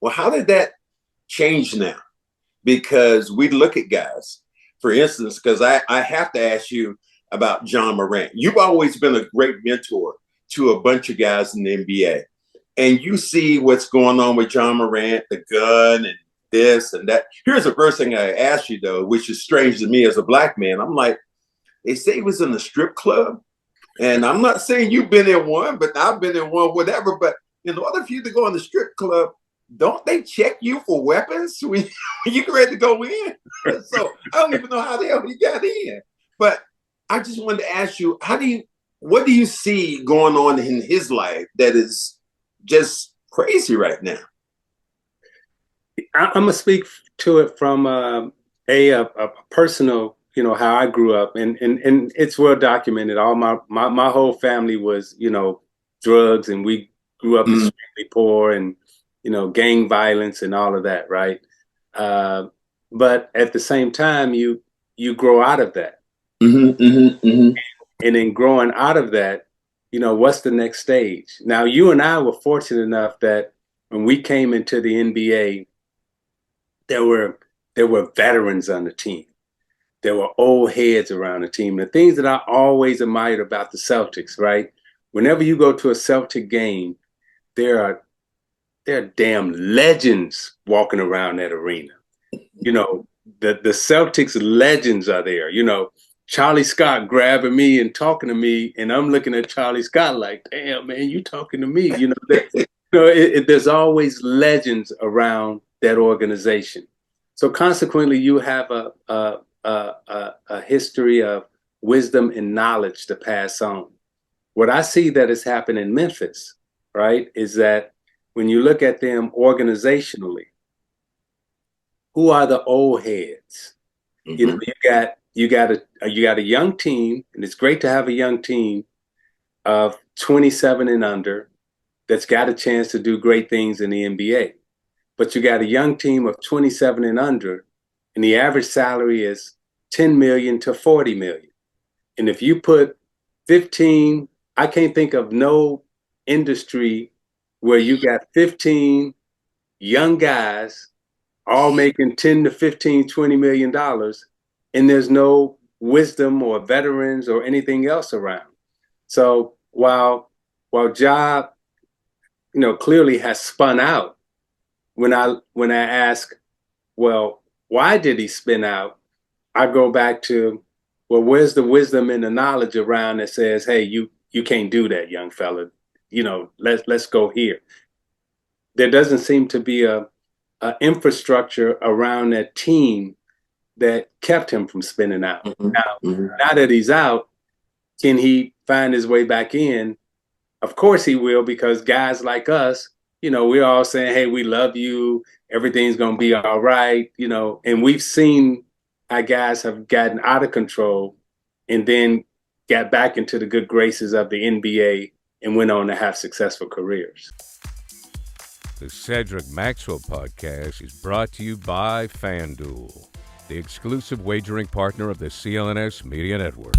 Well, how did that change now? Because we look at guys, for instance, because I have to ask you about John Morant. You've always been a great mentor to a bunch of guys in the NBA. And you see what's going on with John Morant, the gun and this and that. Here's the first thing I ask you, though, which is strange to me as a black man. I'm like, they say he was in a strip club. And I'm not saying you've been in one, but I've been in one, whatever. But in order for you to go in the strip club, don't they check you for weapons when you get ready to go in? So I don't even know how the hell he got in. But I just wanted to ask you, what do you see going on in his life that is just crazy right now? I'm gonna speak to it from a personal, how I grew up, and it's well documented. All my whole family was, drugs, and we grew up extremely poor, and gang violence and all of that, right? But at the same time, you grow out of that, and in growing out of that, what's the next stage? Now, you and I were fortunate enough that when we came into the NBA, there were veterans on the team. There were old heads around the team. The things that I always admired about the Celtics, right? Whenever you go to a Celtic game, there are damn legends walking around that arena. The Celtics legends are there. Charlie Scott grabbing me and talking to me, and I'm looking at Charlie Scott like, damn, man, you talking to me. There's always legends around that organization. So consequently, you have a history of wisdom and knowledge to pass on. What I see that has happened in Memphis, right, is that when you look at them organizationally, who are the old heads? You got a young team, and it's great to have a young team of 27 and under that's got a chance to do great things in the NBA. But you got a young team of 27 and under, and the average salary is 10 million to 40 million. And if you put 15, I can't think of no industry where you got 15 young guys all making 10 to 15, $20 million, and there's no wisdom or veterans or anything else around. So while Ja, clearly has spun out, when I ask, well, why did he spin out? I go back to, well, where's the wisdom and the knowledge around that says, hey, you can't do that, young fella. Let's go here. There doesn't seem to be a infrastructure around that team that kept him from spinning out. Now that he's out, can he find his way back in? Of course he will, because guys like us, we're all saying, hey, we love you. Everything's going to be all right. And we've seen how guys have gotten out of control and then got back into the good graces of the NBA and went on to have successful careers. The Cedric Maxwell Podcast is brought to you by FanDuel, the exclusive wagering partner of the CLNS Media Network.